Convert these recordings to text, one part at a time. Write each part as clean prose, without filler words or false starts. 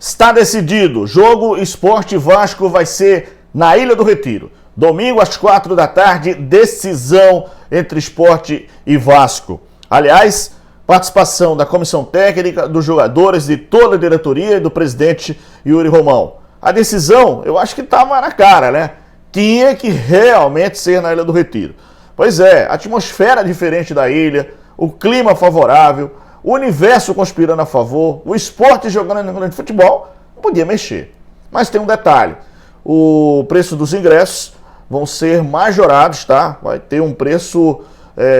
Está decidido, jogo Sport Vasco vai ser na Ilha do Retiro. Domingo às 4 da tarde, decisão entre Sport e Vasco. Aliás, participação da comissão técnica, dos jogadores, de toda a diretoria e do presidente Yuri Romão. A decisão, eu acho que estava na cara, né? Tinha que realmente ser na Ilha do Retiro. Pois é, atmosfera diferente da ilha, o clima favorável, o universo conspirando a favor, o esporte jogando no grande futebol, não podia mexer. Mas tem um detalhe, o preço dos ingressos vão ser majorados, tá? Vai ter um preço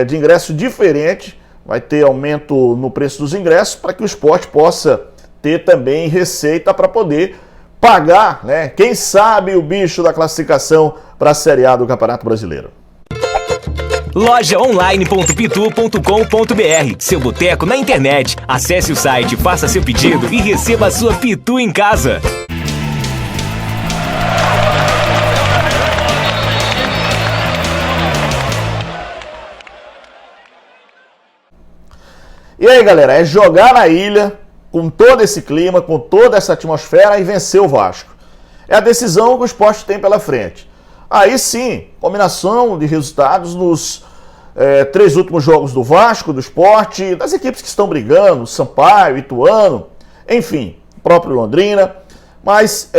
de ingresso diferente, vai ter aumento no preço dos ingressos para que o esporte possa ter também receita para poder pagar, né? Quem sabe o bicho da classificação para a Série A do Campeonato Brasileiro. Lojaonline.pitu.com.br, seu boteco na internet. Acesse o site, faça seu pedido e receba a sua Pitu em casa. E aí, galera, é jogar na ilha com todo esse clima, com toda essa atmosfera e vencer o Vasco. É a decisão que o esporte tem pela frente. Aí sim, combinação de resultados nos 3 últimos jogos do Vasco, do Sport, das equipes que estão brigando, Sampaio, Ituano, enfim, próprio Londrina. Mas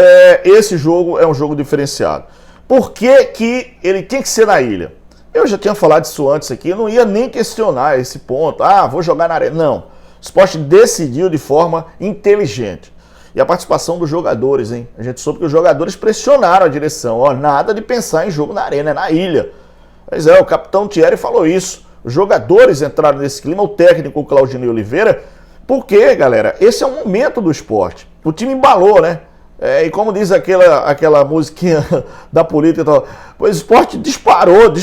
esse jogo é um jogo diferenciado. Por que que ele tem que ser na ilha? Eu já tinha falado disso antes aqui, eu não ia nem questionar esse ponto. Vou jogar na arena. Não, o Sport decidiu de forma inteligente. E a participação dos jogadores, hein? A gente soube que os jogadores pressionaram a direção. Nada de pensar em jogo na arena, é na ilha. Pois é, o capitão Thierry falou isso. Os jogadores entraram nesse clima, o técnico Claudinei Oliveira. Porque, galera, esse é o momento do esporte. O time embalou, né? E como diz aquela musiquinha da política, o esporte disparou,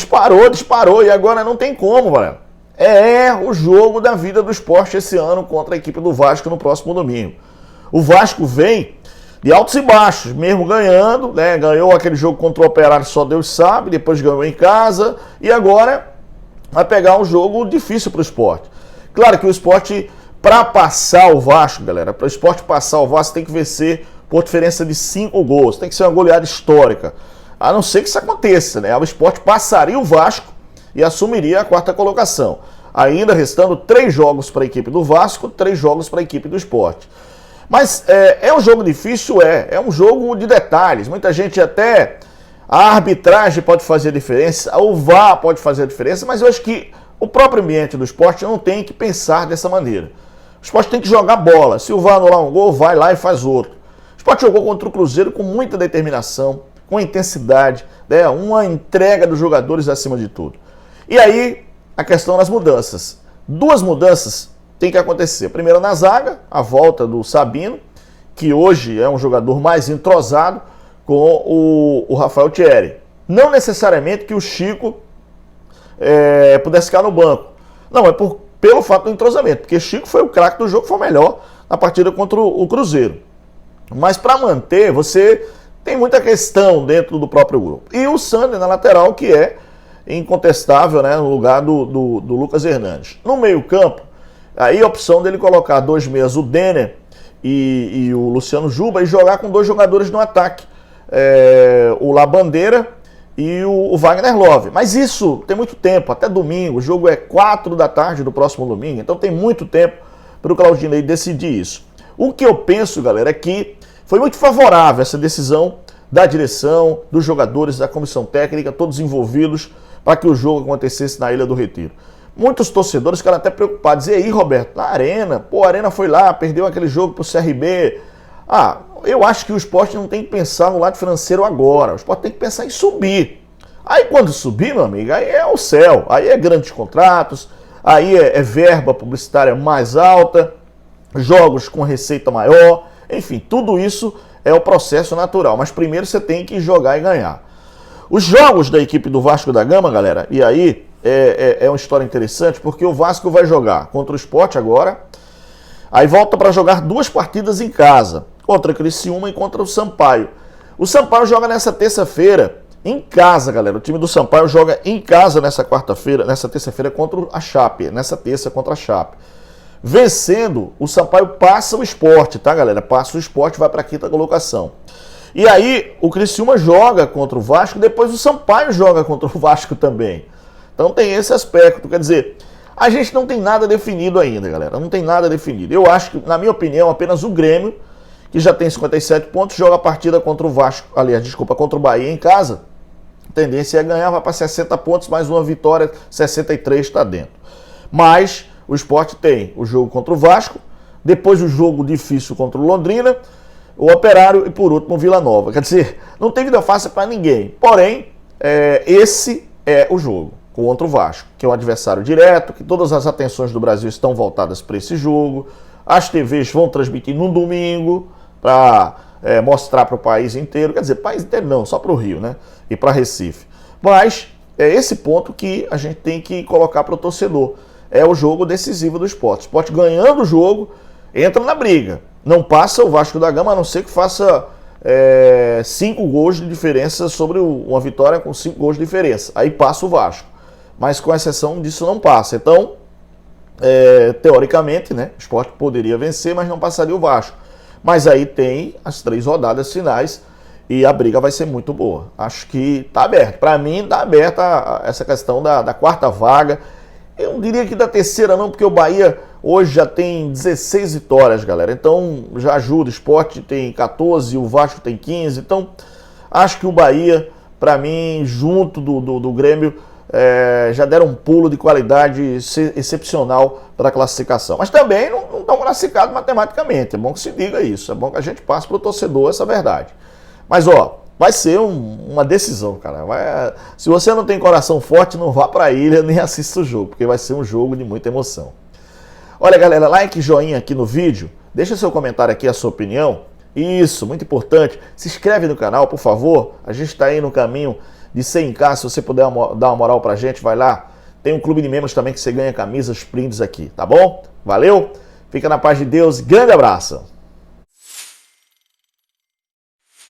e agora não tem como, galera. É o jogo da vida do esporte esse ano contra a equipe do Vasco no próximo domingo. O Vasco vem de altos e baixos, mesmo ganhando, né? Ganhou aquele jogo contra o Operário, só Deus sabe, depois ganhou em casa, e agora vai pegar um jogo difícil para o esporte. Claro que o esporte, para passar o Vasco, galera, para o esporte passar o Vasco, tem que vencer por diferença de 5 gols, tem que ser uma goleada histórica. A não ser que isso aconteça, né? O esporte passaria o Vasco e assumiria a 4ª colocação. Ainda restando 3 jogos para a equipe do Vasco, 3 jogos para a equipe do esporte. Mas é um jogo difícil? É um jogo de detalhes. Muita gente até... A arbitragem pode fazer a diferença, o VAR pode fazer a diferença, mas eu acho que o próprio ambiente do esporte não tem que pensar dessa maneira. O esporte tem que jogar bola. Se o VAR anular um gol, vai lá e faz outro. O esporte jogou contra o Cruzeiro com muita determinação, com intensidade, né? Uma entrega dos jogadores acima de tudo. E aí, a questão das mudanças. 2 mudanças tem que acontecer. Primeiro na zaga, a volta do Sabino, que hoje é um jogador mais entrosado com o Rafael Thierry. Não necessariamente que o Chico pudesse ficar no banco. Não, pelo fato do entrosamento, porque Chico foi o craque do jogo, foi o melhor na partida contra o Cruzeiro. Mas para manter, você tem muita questão dentro do próprio grupo. E o Sander na lateral, que é incontestável, né, no lugar do Lucas Hernandes. No meio-campo, aí a opção dele colocar 2 meias, o Denner e o Luciano Juba, e jogar com 2 jogadores no ataque, o Labandeira e o Wagner Love. Mas isso tem muito tempo, até domingo. O jogo é 4 da tarde do próximo domingo, então tem muito tempo para o Claudinei decidir isso. O que eu penso, galera, é que foi muito favorável essa decisão da direção, dos jogadores, da comissão técnica, todos envolvidos, para que o jogo acontecesse na Ilha do Retiro. Muitos torcedores ficaram até preocupados. E aí, Roberto, na Arena? A Arena foi lá, perdeu aquele jogo para o CRB. Eu acho que o esporte não tem que pensar no lado financeiro agora. O esporte tem que pensar em subir. Aí quando subir, meu amigo, aí é o céu. Aí é grandes contratos, aí é verba publicitária mais alta, jogos com receita maior. Enfim, tudo isso é o processo natural. Mas primeiro você tem que jogar e ganhar. Os jogos da equipe do Vasco da Gama, galera, e aí é uma história interessante, porque o Vasco vai jogar contra o Sport agora, aí volta para jogar 2 partidas em casa, contra o Criciúma e contra o Sampaio. O Sampaio joga nessa terça-feira em casa, galera. O time do Sampaio joga em casa nessa terça-feira contra a Chape, nessa terça contra a Chape. Vencendo, o Sampaio passa o Sport, tá, galera? Passa o Sport, vai para a quinta colocação. E aí, o Criciúma joga contra o Vasco, depois o Sampaio joga contra o Vasco também. Então tem esse aspecto, quer dizer, a gente não tem nada definido ainda, galera. Não tem nada definido. Eu acho que, na minha opinião, apenas o Grêmio, que já tem 57 pontos, joga a partida contra o Vasco, aliás, desculpa, contra o Bahia em casa. A tendência é ganhar, vai para 60 pontos, mais uma vitória, 63 está dentro. Mas o Sport tem o jogo contra o Vasco, depois o jogo difícil contra o Londrina, o Operário e por último o Vila Nova. Quer dizer, não tem vida fácil para ninguém. Porém, esse é o jogo contra o Vasco, que é um adversário direto, que todas as atenções do Brasil estão voltadas para esse jogo. As TVs vão transmitir no domingo para mostrar para o país inteiro. Quer dizer, país inteiro não, só para o Rio, né? E para Recife. Mas é esse ponto que a gente tem que colocar para o torcedor. É o jogo decisivo do Sport. O Sport ganhando o jogo, entra na briga. Não passa o Vasco da Gama, a não ser que faça 5 gols de diferença sobre uma vitória com 5 gols de diferença. Aí passa o Vasco. Mas com exceção disso não passa. Então, teoricamente, né, o Sport poderia vencer, mas não passaria o Vasco. Mas aí tem as 3 rodadas finais e a briga vai ser muito boa. Acho que está aberto. Para mim, está aberta essa questão da quarta vaga. Eu não diria que da terceira não, porque o Bahia hoje já tem 16 vitórias, galera. Então já ajuda. O Sport tem 14, o Vasco tem 15. Então acho que o Bahia, para mim, junto do Grêmio, já deram um pulo de qualidade excepcional para a classificação. Mas também não estão classificados matematicamente. É bom que se diga isso. É bom que a gente passe para o torcedor essa verdade. Mas, vai ser uma decisão, cara. Se você não tem coração forte, não vá para a ilha nem assista o jogo, porque vai ser um jogo de muita emoção. Olha, galera, like, joinha aqui no vídeo. Deixa seu comentário aqui, a sua opinião. Isso, muito importante. Se inscreve no canal, por favor. A gente está aí no caminho de 100k. Se você puder dar uma moral pra gente, vai lá. Tem um clube de membros também que você ganha camisas, prints aqui, tá bom? Valeu? Fica na paz de Deus. Grande abraço.